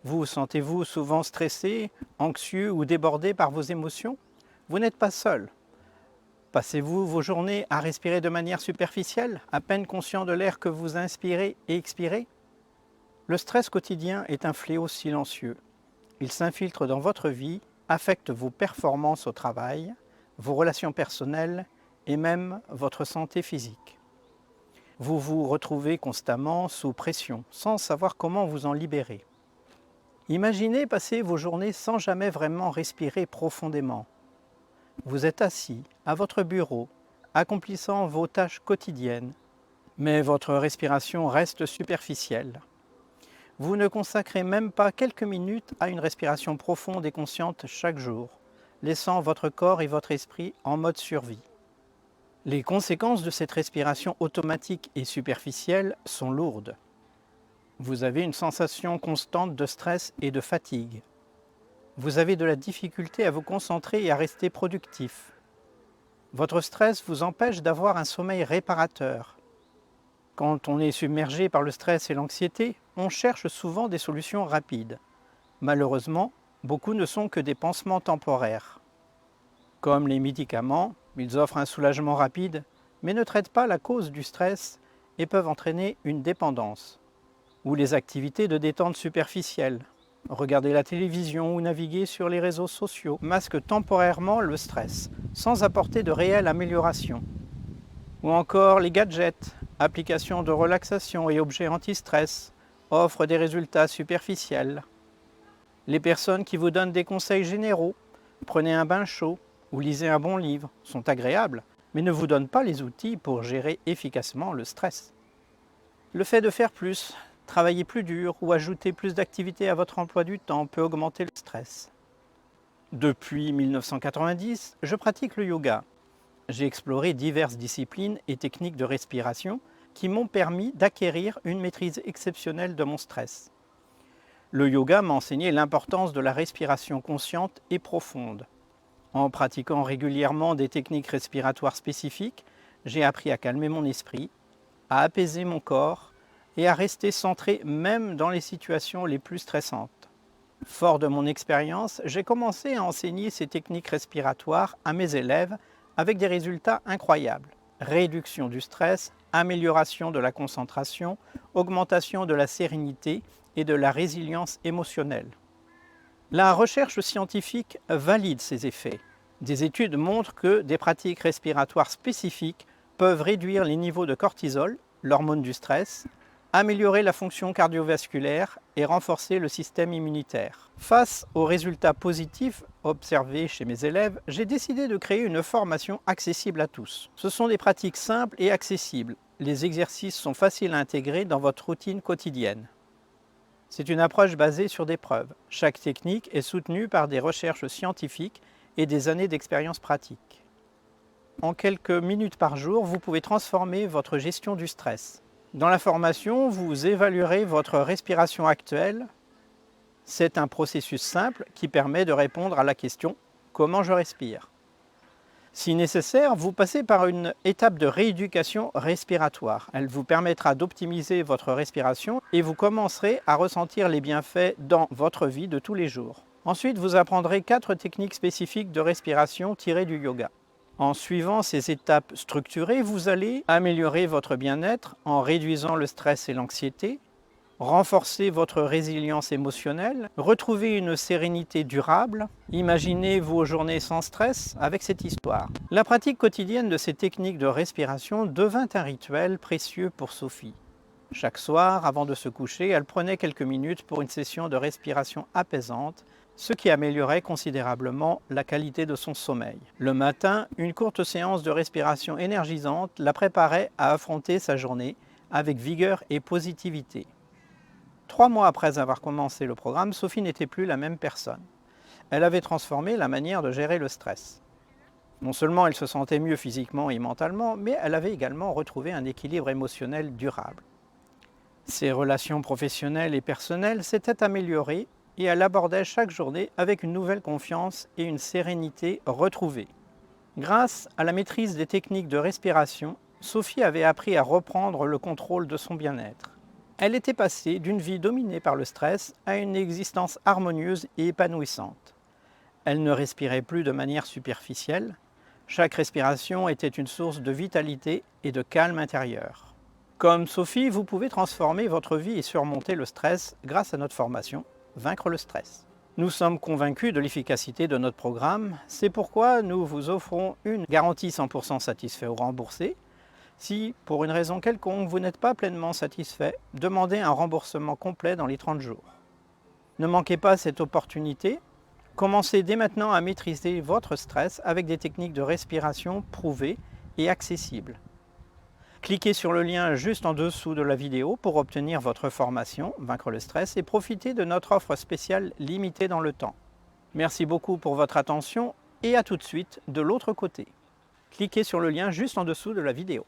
Vous sentez-vous souvent stressé, anxieux ou débordé par vos émotions? Vous n'êtes pas seul. Passez-vous vos journées à respirer de manière superficielle, à peine conscient de l'air que vous inspirez et expirez? Le stress quotidien est un fléau silencieux. Il s'infiltre dans votre vie, affecte vos performances au travail, vos relations personnelles et même votre santé physique. Vous vous retrouvez constamment sous pression, sans savoir comment vous en libérer. Imaginez passer vos journées sans jamais vraiment respirer profondément. Vous êtes assis à votre bureau, accomplissant vos tâches quotidiennes, mais votre respiration reste superficielle. Vous ne consacrez même pas quelques minutes à une respiration profonde et consciente chaque jour, laissant votre corps et votre esprit en mode survie. Les conséquences de cette respiration automatique et superficielle sont lourdes. Vous avez une sensation constante de stress et de fatigue. Vous avez de la difficulté à vous concentrer et à rester productif. Votre stress vous empêche d'avoir un sommeil réparateur. Quand on est submergé par le stress et l'anxiété, on cherche souvent des solutions rapides. Malheureusement, beaucoup ne sont que des pansements temporaires. Comme les médicaments, ils offrent un soulagement rapide, mais ne traitent pas la cause du stress et peuvent entraîner une dépendance. Ou les activités de détente superficielle. Regarder la télévision ou naviguer sur les réseaux sociaux masquent temporairement le stress, sans apporter de réelle amélioration. Ou encore les gadgets, applications de relaxation et objets anti-stress, offrent des résultats superficiels. Les personnes qui vous donnent des conseils généraux, prenez un bain chaud ou lisez un bon livre, sont agréables, mais ne vous donnent pas les outils pour gérer efficacement le stress. Le fait de faire plus, travailler plus dur ou ajouter plus d'activités à votre emploi du temps peut augmenter le stress. Depuis 1990, je pratique le yoga. J'ai exploré diverses disciplines et techniques de respiration qui m'ont permis d'acquérir une maîtrise exceptionnelle de mon stress. Le yoga m'a enseigné l'importance de la respiration consciente et profonde. En pratiquant régulièrement des techniques respiratoires spécifiques, j'ai appris à calmer mon esprit, à apaiser mon corps et à rester centré même dans les situations les plus stressantes. Fort de mon expérience, j'ai commencé à enseigner ces techniques respiratoires à mes élèves avec des résultats incroyables. Réduction du stress, amélioration de la concentration, augmentation de la sérénité et de la résilience émotionnelle. La recherche scientifique valide ces effets. Des études montrent que des pratiques respiratoires spécifiques peuvent réduire les niveaux de cortisol, l'hormone du stress, améliorer la fonction cardiovasculaire et renforcer le système immunitaire. Face aux résultats positifs observés chez mes élèves, j'ai décidé de créer une formation accessible à tous. Ce sont des pratiques simples et accessibles. Les exercices sont faciles à intégrer dans votre routine quotidienne. C'est une approche basée sur des preuves. Chaque technique est soutenue par des recherches scientifiques et des années d'expérience pratique. En quelques minutes par jour, vous pouvez transformer votre gestion du stress. Dans la formation, vous évaluerez votre respiration actuelle. C'est un processus simple qui permet de répondre à la question « Comment je respire ?» Si nécessaire, vous passez par une étape de rééducation respiratoire. Elle vous permettra d'optimiser votre respiration et vous commencerez à ressentir les bienfaits dans votre vie de tous les jours. Ensuite, vous apprendrez 4 techniques spécifiques de respiration tirées du yoga. En suivant ces étapes structurées, vous allez améliorer votre bien-être en réduisant le stress et l'anxiété, renforcer votre résilience émotionnelle, retrouver une sérénité durable. Imaginez vos journées sans stress avec cette histoire. La pratique quotidienne de ces techniques de respiration devint un rituel précieux pour Sophie. Chaque soir, avant de se coucher, elle prenait quelques minutes pour une session de respiration apaisante, ce qui améliorait considérablement la qualité de son sommeil. Le matin, une courte séance de respiration énergisante la préparait à affronter sa journée avec vigueur et positivité. 3 mois après avoir commencé le programme, Sophie n'était plus la même personne. Elle avait transformé la manière de gérer le stress. Non seulement elle se sentait mieux physiquement et mentalement, mais elle avait également retrouvé un équilibre émotionnel durable. Ses relations professionnelles et personnelles s'étaient améliorées et elle abordait chaque journée avec une nouvelle confiance et une sérénité retrouvée. Grâce à la maîtrise des techniques de respiration, Sophie avait appris à reprendre le contrôle de son bien-être. Elle était passée d'une vie dominée par le stress à une existence harmonieuse et épanouissante. Elle ne respirait plus de manière superficielle. Chaque respiration était une source de vitalité et de calme intérieur. Comme Sophie, vous pouvez transformer votre vie et surmonter le stress grâce à notre formation « Vaincre le stress ». Nous sommes convaincus de l'efficacité de notre programme. C'est pourquoi nous vous offrons une garantie 100% satisfait ou remboursé. Si, pour une raison quelconque, vous n'êtes pas pleinement satisfait, demandez un remboursement complet dans les 30 jours. Ne manquez pas cette opportunité. Commencez dès maintenant à maîtriser votre stress avec des techniques de respiration prouvées et accessibles. Cliquez sur le lien juste en dessous de la vidéo pour obtenir votre formation « Vaincre le stress » et profiter de notre offre spéciale limitée dans le temps. Merci beaucoup pour votre attention et à tout de suite de l'autre côté. Cliquez sur le lien juste en dessous de la vidéo.